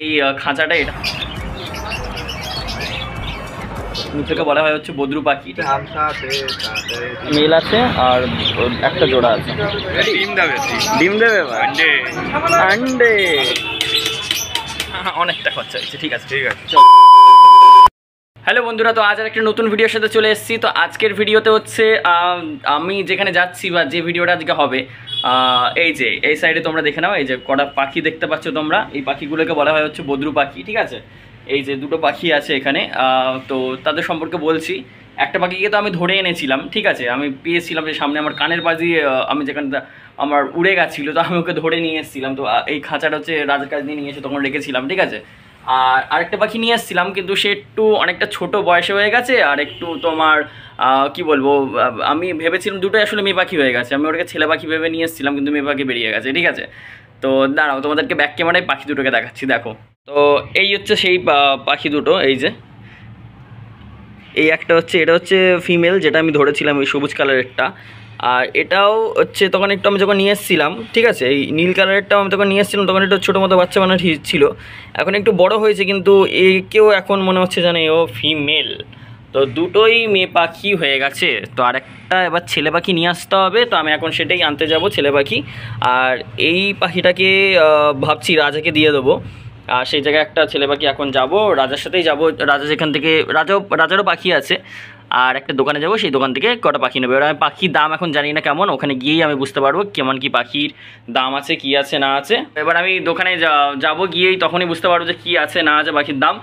এই খাঁচাটা এটা মুখেকে বলা হয় হচ্ছে বদ্রু পাখি। মেল আছে আর একটা জোড়া আছে। ডিম দেবে আন্ডে অনেকটা খরচা হয়েছে। ঠিক আছে ঠিক আছে। হ্যালো বন্ধুরা, তো আজ আর একটা নতুন ভিডিওর সাথে চলে এসেছি। তো আজকের ভিডিওতে হচ্ছে আমি যেখানে যাচ্ছি বা যে ভিডিওটা আজকে হবে, এই যে এই সাইডে তোমরা দেখে নাও, এই যে কটা পাখি দেখতে পাচ্ছ তোমরা, এই পাখিগুলোকে বলা হয় হচ্ছে বদ্রু পাখি। ঠিক আছে, এই যে দুটো পাখি আছে এখানে, তো তাদের সম্পর্কে বলছি। একটা পাখিকে তো আমি ধরে এনেছিলাম, ঠিক আছে, আমি পেয়েছিলাম যে সামনে আমার কানের পাশ দিয়ে, আমি যেখানে আমার উড়ে গেছিলো, তো আমি ওকে ধরে নিয়ে এসেছিলাম। তো এই খাঁচাটা হচ্ছে রাজার কাছ দিয়ে নিয়ে এসে তখন রেখেছিলাম, ঠিক আছে। আর আরেকটা পাখি নিয়ে এসেছিলাম, কিন্তু সে একটু অনেকটা ছোট বয়সে হয়ে গেছে, আর একটু তোমার কি বলবো, আমি ভেবেছিলাম দুটোই আসলে মেয়ে পাখি হয়ে গেছে। আমি ওটাকে ছেলে পাখি ভেবে নিয়ে এসেছিলাম, কিন্তু মেয়ে পাখি বেরিয়ে গেছে, ঠিক আছে। তো দাঁড়াও, তোমাদেরকে ব্যাক ক্যামেরায় পাখি দুটোকে দেখাচ্ছি, দেখো। তো এই হচ্ছে সেই পাখি দুটো, এই যে এই একটা হচ্ছে, এটা হচ্ছে ফিমেল, যেটা আমি ধরেছিলাম ওই সবুজ কালারেরটা। আর এটাও হচ্ছে তখন একটু আমি যখন নিয়ে এসেছিলাম, ঠিক আছে, এই নীল কালারেরটাও আমি তখন নিয়ে এসেছিলাম, তখন একটু ছোটো মতো বাচ্চা মানে ছিল। এখন একটু বড় হয়েছে, কিন্তু একেও এখন মনে হচ্ছে জানে ও ফিমেল। তো দুটোই মেয়ে পাখি হয়ে গেছে। তো আরেকটা এবার ছেলে পাখি নিয়ে আসতে হবে, তো আমি এখন সেটাই আনতে যাব, ছেলে পাখি। আর এই পাখিটাকে ভাবছি রাজাকে দিয়ে দেবো। আর সেই জায়গায় একটা ছেলে পাখি এখন যাব, রাজার সাথেই যাব। রাজা যেখান থেকে, রাজারও পাখি আছে। আর একটা দোকানে যাব, সেই দোকান থেকে কটা পাখি নেবে। এবার আমি পাখির দাম এখন জানি না কেমন, ওখানে গিয়েই আমি বুঝতে পারবো কেমন কি পাখির দাম আছে, কি আছে না আছে। এবার আমি দোকানে যাব, গিয়েই তখনই বুঝতে পারবো যে কী আছে না আছে পাখির দাম।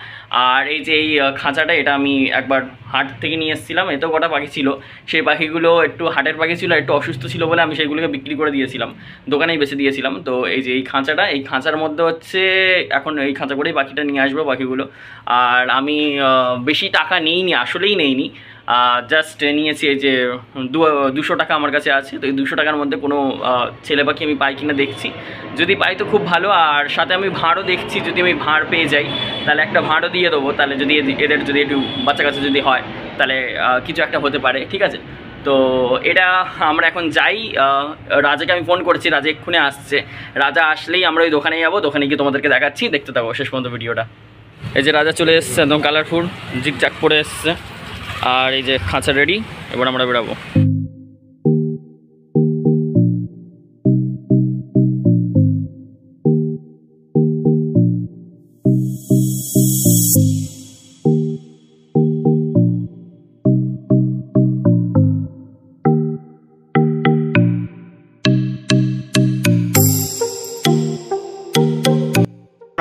আর এই যে এই খাঁচাটা, এটা আমি একবার হাট থেকে নিয়ে এসেছিলাম। এতেও কটা পাখি ছিল, সেই পাখিগুলো একটু হাটের পাখি ছিল, একটু অসুস্থ ছিল বলে আমি সেইগুলোকে বিক্রি করে দিয়েছিলাম, দোকানেই বেছে দিয়েছিলাম। তো এই যে এই খাঁচাটা, এই খাঁচার মধ্যে হচ্ছে এখন এই খাঁচা করেই পাখিটা নিয়ে আসবো, পাখিগুলো। আর আমি বেশি টাকা নিইনি, আসলেই নেইনি, জাস্ট নিয়েছি এই যে 200 টাকা আমার কাছে আছে। তো এই 200 টাকার মধ্যে কোনো ছেলে পাখি আমি পাই কিনা দেখছি, যদি পাই তো খুব ভালো। আর সাথে আমি ভাঁড়ও দেখছি, যদি আমি ভাঁড় পেয়ে যাই তাহলে একটা ভাঁড়ও দিয়ে দেবো, তাহলে যদি এদের যদি একটু বাচ্চা কাছে যদি হয় তাহলে কিছু একটা হতে পারে, ঠিক আছে। তো এটা আমরা এখন যাই, রাজাকে আমি ফোন করেছি, রাজা এক্ষুনি আসছে। রাজা আসলেই আমরা ওই দোকানে যাবো, দোকানে গিয়ে তোমাদেরকে দেখাচ্ছি, দেখতে থাকো শেষ পর্যন্ত ভিডিওটা। এই যে রাজা চলে এসছে, একদম কালারফুল জিগজ্যাগ পরে এসছে। আর এই যে খাঁচা রেডি, এবার আমরা বেরাবো।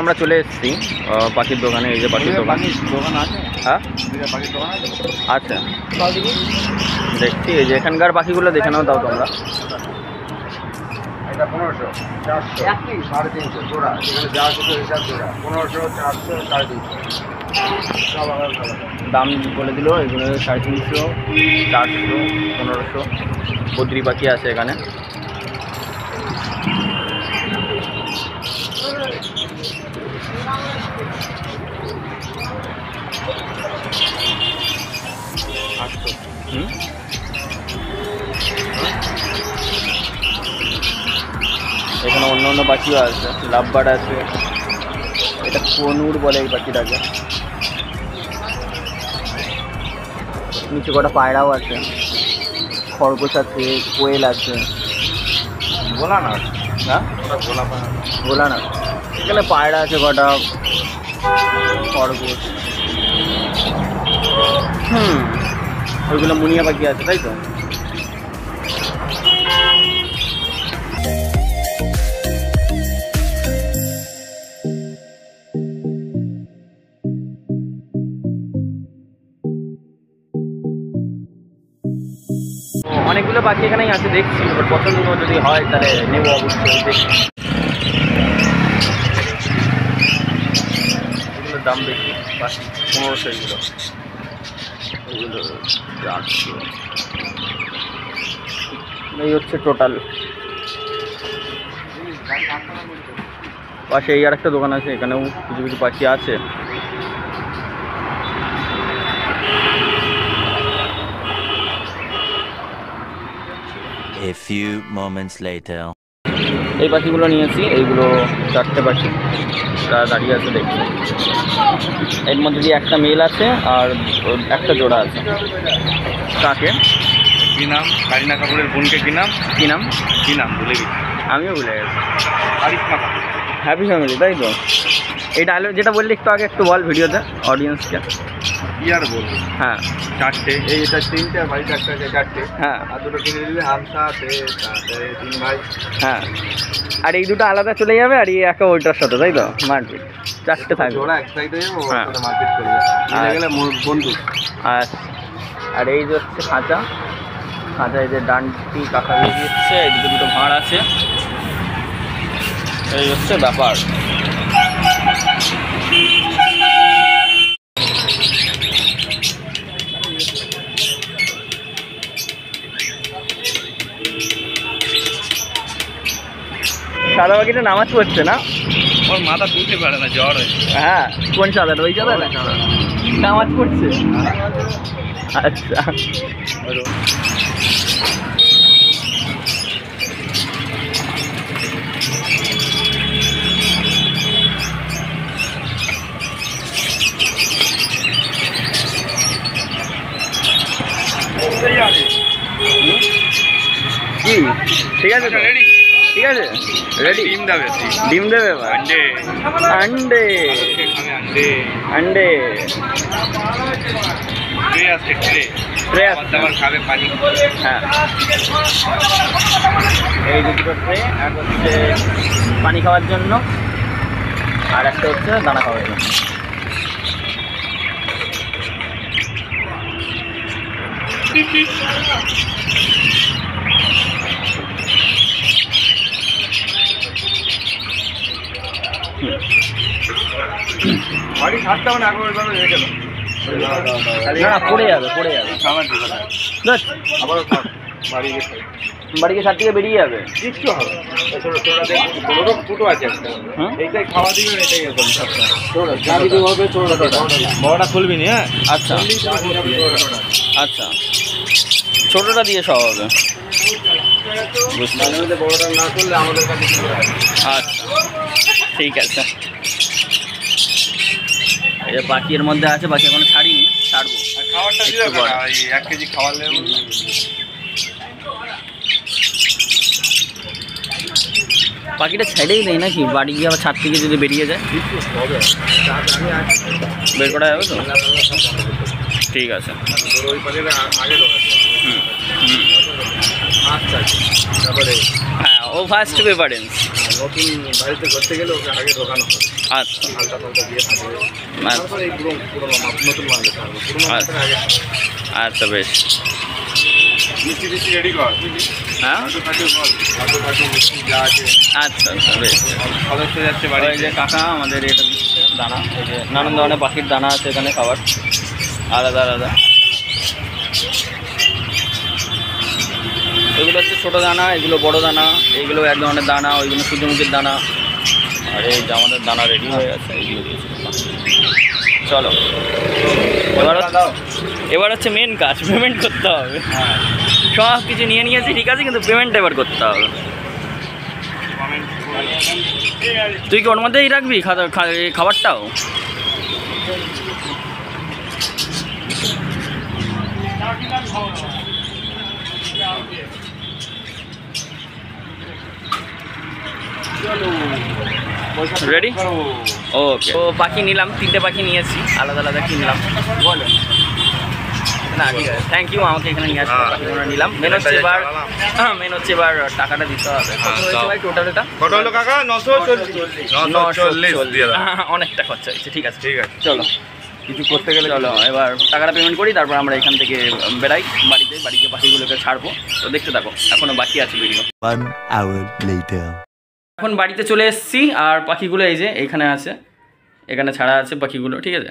আমরা চলে এসেছি পাখির দোকানে। এই যে পাখির দোকান আছে, হ্যাঁ আচ্ছা, দেখছি এই যে এখানকার পাখিগুলো দেখে নাও, তাও তোমরা। এটা 1500, 400, 350 জোড়া, এখানে যা কিছু হিসাব জোড়া 1500, 400, 350 দাম বলে দিল। এগুলো 350, 400, 1500 বদ্রি পাখি আছে এখানে। এখানে অন্য অন্য পাখিও আছে, লাভবার্ড আছে, এটা কনুর বলে এই পাখিটাকে। নিচে কটা পায়রাও আছে, খরগোশ আছে, কোয়েল আছে, বলা না, হ্যাঁ বলা না। এখানে পায়রা আছে কটা, খরগোশ, ওইগুলো মুনিয়া পাখি আছে, তাই তো। অনেকগুলো পাখি এখানেই আছে, দেখছি, এবার পছন্দ যদি হয় তাহলে নেবো অবশ্যই। দেখছি এগুলোর দাম বেশি, পাখি 1500, এগুলো 400। এই হচ্ছে টোটাল। পাশে এই আর একটা দোকান আছে, এখানেও কিছু কিছু পাখি আছে। A few moments later. এই পাখিগুলো নিয়েছি, এইগুলো 4টে পাখি দাঁড়িয়ে আছে দেখছি। এর মধ্যে দিয়ে একটা মেল আছে আর একটা জোড়া আছে। কাকে কি নাম? কারিনা কাপুরের বোনকে কি নাম? কী নাম? কি নাম ভুলে গেছি। আমিও ভুলে গেছি। কারিশমা কাপুর। হ্যাপি ফ্যামিলি, তাই তো? এই ডায়লগ যেটা বললি একটু আগে, একটু বল ভিডিওতে অডিয়েন্সকে। কি আর বলবো? হ্যাঁ 4টে, এই এটা 3টে, বাড়িতে একটা আছে 4টে। হ্যাঁ আর দুটো কিনে দিলে হামসা আছে, তাতে 3 ভাই। হ্যাঁ, আর এই দুটো আলাদা চলে যাবে আর এই একা ওইটার সাথে, তাই তো? মারপিট 4টে থাকবে। জোড়া এক সাইডে যাবো, হ্যাঁ। ওটা মারপিট করবে। নিয়ে গেলে মোর বন্ধু। আর আর এই যে হচ্ছে খাঁচা, খাঁচায় যে ডানটি কাকা দিয়ে দিচ্ছে, এদিকে দুটো ভাঁড় আছে। এই হচ্ছে ব্যাপার। সাদা পাখিটা নামাজ পড়ছে না? ওর মাথা তুলতে পারে না, জ্বর হয়েছে। হ্যাঁ, কোন সাদাটা? ওই সাদা নামাজ পড়ছে। আচ্ছা, কি ঠিক আছে তো? রেডি? ঠিক আছে, রেডি? ডিম দেবে। ডিম দেবে এবার? আন্ডে। আন্ডে খাবে আন্ডে। আন্ডে ট্রে আছে, ট্রে। ট্রে খাবার দাবার খাবে, পানি। হ্যাঁ, এই দুটো ট্রে, এক হচ্ছে পানি খাওয়ার জন্য আর একটা হচ্ছে দানা খাওয়ার জন্য। বাড়ি ছাড়তে হবে না, একবার ওইভাবে রেখে দাও। না না, পড়ে যাবে, পড়ে যাবে। খাবার দিবে না। দেখ, আবারও থাক, বাড়ি গিয়ে খাই। বাড়িকে ছাদ থেকে বেরিয়ে যাবে। কিচ্ছু হবে না। ছোটো ফুটো আছে একটা। হুম? এইটাই খাওয়া দিবেন, এটাই একদম সবটা। যা কিছু হবে ছোটোটা। বড়টা খুলবি নি, হ্যাঁ? আচ্ছা আচ্ছা, ছোটোটা দিয়ে সব হবে। বুঝতে মাঝে মধ্যে বড়টা না করলে আমাদের কাছে কিছু হয় না। আচ্ছা, ঠিক আছে। এই যে বাকি এর মধ্যে আছে, বাকি এখনো ছাড়িনি, ছাড়বো। আর খাবারটা একটু দিলে বড়। ওই 1 কেজি খাবার নেবে। পাখিটা ছেড়েই দেয় নাকি? বাড়ি গিয়ে আবার ছাদ থেকে যদি বেরিয়ে যায় কিছু হবে। আমি আছি। বের করা যাবে তো? ঠিক আছে। তোর ওই পাশে আগে ঢোকাতে হবে। হুম হুম, আচ্ছা, তারপরে হ্যাঁ, ও ফার্স্ট প্রেফারেন্স। নতুন বাড়িতে করতে গেলে ওকে আগে ঢোকানো হবে। আচ্ছা হালকা পাল্টা দিয়ে থাকবে। আচ্ছা তারপরে এই পুরোনো নতুন মাল দিতে হবে। পুরোনো মালটা আগে আচ্ছা, বেশ। মিষ্টি টিষ্টি রেডি কর। হ্যাঁ, আলু ফাটু বল। আলু ফাটু মিষ্টি যা আছে। আচ্ছা আচ্ছা, বেশ। সদস্য যাচ্ছে বাড়ি। ওই যে কাকা আমাদের এটা দিচ্ছে দানা, এই যে নানান ধরনের পাখির দানা আছে এখানে, খাবার আলাদা আলাদা। এগুলো হচ্ছে ছোটো দানা, এগুলো বড় দানা, এগুলো এক ধরনের দানা, ওইগুলো সূর্যমুখীর দানা। আর এই যে আমাদের দানা রেডি হয়ে গেছে, এইগুলো দিয়েছে। চলো, এবার হচ্ছে মেন কাজ, পেমেন্ট করতে হবে। সব কিছু নিয়ে নিয়েছি, ঠিক আছে, কিন্তু পেমেন্টটা এবার করতে হবে। তুই কি ওর মধ্যেই রাখবি খাবারটাও? রেডি? ওকে, তো পাখি নিলাম, 3টে পাখি নিয়েছি, আলাদা আলাদা কিনলাম। বলো না, ঠিক আছে, থ্যাংক ইউ আমাকে এখানে নিয়ে আসতে। পাখিগুলো নিলাম। মেন হচ্ছে এবার টাকাটা দিতে হবে। কত হয়েছে ভাই টোটাল? এটা কত হলো কাকা? 940 দিয়ে দাও। অনেকটা খরচা হয়েছে। ঠিক আছে, ঠিক আছে। চলো কিছু করতে গেলে চলো এবার টাকাটা পেমেন্ট করি, তারপর আমরা এখান থেকে বেরাই বাড়িতে পাখিগুলোকে ছাড়বো। তো দেখতে থাকো, এখনো বাকি আছে ভিডিও। 1 hour later. এখন বাড়িতে চলে এসেছি, আর পাখিগুলো এই যে এইখানে আছে, এখানে ছাড়া আছে পাখিগুলো, ঠিক আছে।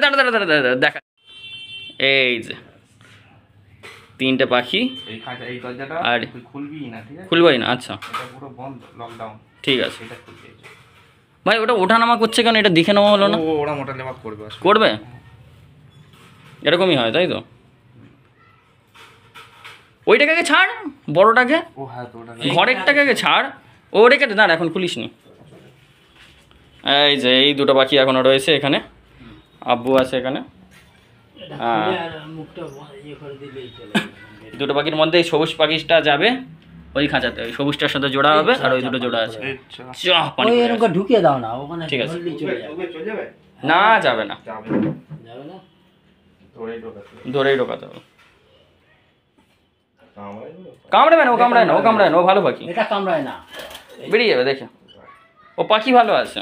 দাঁড়া দেখা, এই যে 3টে পাখি। এই দরজাটা আর তুই খুলবি না, ঠিক আছে? খুলবই না? আচ্ছা, এটা পুরো বন্ধ, লকডাউন। ঠিক আছে এটা খুলতে হবে। ভাই। ওটা ওঠানামা করছে কেন? এটা দেখে নেওয়া হলো না? ওরা মোটা লেবা করবে। করবে, এরকমই হয়, তাই তো? ওইটাকে আগে ছাড়, বড়টাকে, ও হ্যাঁ তো ওটা ঘরেরটাকে আগে ছাড়। ও রেখে দে, না এখন খুলিস নি। এই যে এই দুটো পাখি এখনো রয়েছে এখানে, আব্বু আছে এখানে। হ্যাঁ, দুটো পাখির মধ্যে এই সবুজ পাখিটা যাবে ওই খাঁচাতে, ওই সবুজটার সাথে জোড়া হবে, আর ওই দুটো জোড়া আছে। পানি পড়ে আছে। ঢুকিয়ে দাও না ওখানে, ঠিক আছে। চলে যাবে না যাবে না, যাবে যাবে না। ধরেই ঢোকাতে হবে। কামড়াবে না, ও কামড়ায় না, ও কামড়ায় না, ও ভালো পাখি, এটা কামড়ায় না, বেরিয়ে যাবে দেখে, ও পাখি ভালো আছে,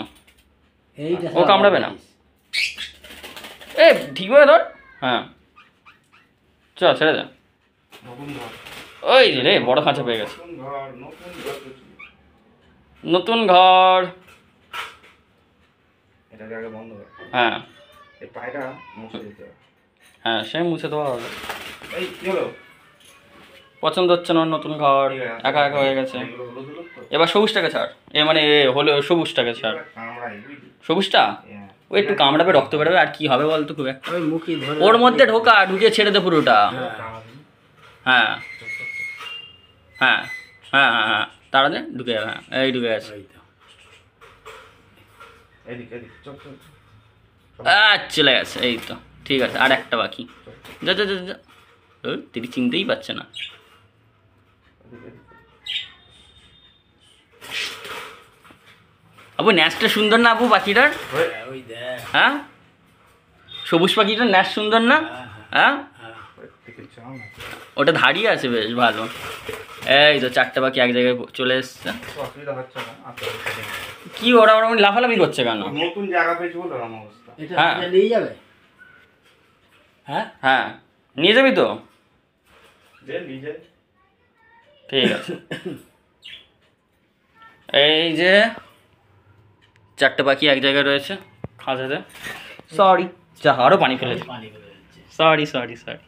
এইটা ও কামড়াবে না। এ ঠিক হয়ে ধর, হ্যাঁ চ ছেড়ে দে। ওই রে বড় খাঁচা পেয়ে গেছে, নতুন ঘর। এটাকে আগে বন্ধ কর, হ্যাঁ এই পায়টা মুছে দিতে হবে। হ্যাঁ, সে মুছে দেওয়া হবে। এই কি হলো? পছন্দ হচ্ছে না ওর নতুন ঘর, একা একা হয়ে গেছে। এগুলো হলুদ হলুদ তো? এবার সবুজটাকে ছাড়, এ মানে হলো সবুজটাকে ছাড়। কামড়াই বুঝলি? সবুজটা হ্যাঁ। ও একটু কামড়াবে, রক্ত বেরোবে, আর কি হবে বলতো খুব একটা। ওই মুখি ধরে ওর মধ্যে ঢোকা, ঢুকে ছেড়ে দে পুরোটা। হ্যাঁ হ্যাঁ হ্যাঁ হ্যাঁ হ্যাঁ, তারা দে ঢুকে যাবে। হ্যাঁ এই ঢুকে গেছে। ওই তো। এদিক এদিক চল চল চল। চলে গেছে, এই তো ঠিক আছে। আর একটা বাকি, যা যা যা যা। তিনি চিনতেই পারছে না। আবু ন্যাসটা সুন্দর না আবু পাখিটার? ওই দেখ, হ্যাঁ, সবুজ পাখিটার ন্যাস সুন্দর না? হ্যাঁ, ওটা ধাড়িয়ে আছে বেশ ভালো। এই তো চারটে পাখি এক জায়গায় চলে এসছে। অসুবিধা হচ্ছে না। আচ্ছা, কি ওরা ওরা লাফালাফি করছে কেন? নতুন জায়গা পেয়েছি বলে আমার অবস্থা। এটা হ্যাঁ। এটা নিয়ে যাবে। হ্যাঁ, হ্যাঁ নিয়ে যাবি তো? যে নিজে ঠিক আছে। এই যে চারটে পাখি এক জায়গায় রয়েছে খাঁচাতে। সরি, যা আরও পানি ফেলেছে। পানি বের হচ্ছে। সরি সরি সরি,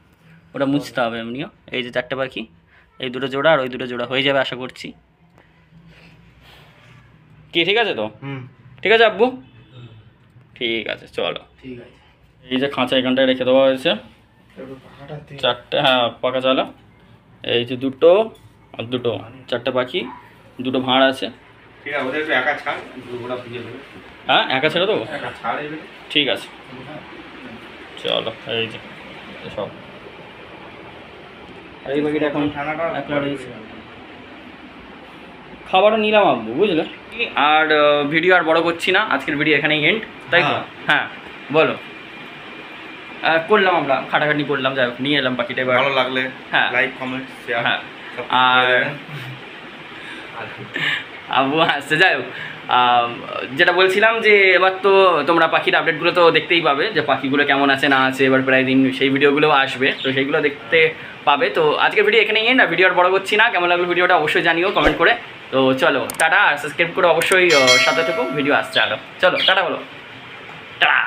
ওটা মুছতে হবে এমনিও। এই যে চারটে পাখি, এই দুটো জোড়া আর ওই দুটো জোড়া হয়ে যাবে আশা করছি। কি ঠিক আছে তো? ঠিক আছে আব্বু, ঠিক আছে চলো। ঠিক আছে। এই যে খাঁচা এখানটায় রেখে দেওয়া হয়েছে চারটে, হ্যাঁ পাকা চালা। এই যে দুটো আর দুটো, চারটে পাখি, দুটো ভাঁড় আছে। ঠিক আছে, ওদের একটু একা ছাড়, দুপুরা ভিজে দেবে। হ্যাঁ একা ছেড়ে দেবো, একা ছাড় এগুলো। ঠিক আছে চলো। এই যে সব, আর এই পাখিটা এখন একলা রয়েছে। খাবারও নিলাম আব্বু, বুঝলে। আর ভিডিও আর বড় করছি না, আজকের ভিডিও এখানেই এন্ড, তাই তো? হ্যাঁ বলো। করলাম আমরা খাটাখাটি করলাম, যাই হোক নিয়ে এলাম পাখিটা এবার। ভালো লাগলে হ্যাঁ। Like comment share. হ্যাঁ, আর আব্বু আসছে। যাই হোক, যেটা বলছিলাম যে এবার তো তোমরা পাখির আপডেটগুলো তো দেখতেই পাবে, যে পাখিগুলো কেমন আছে না আছে। এবার প্রায় দিন সেই ভিডিওগুলো আসবে, তো সেইগুলো দেখতে পাবে। তো আজকের ভিডিও এখানেই এন্ড, আর ভিডিও আর বড় করছি না। কেমন লাগলো ভিডিওটা অবশ্যই জানিও কমেন্ট করে। তো চলো টাটা, আর সাবস্ক্রাইব করে অবশ্যই সাথে থেকো, ভিডিও আসছে আরো। চলো টাটা বলো, টাটা।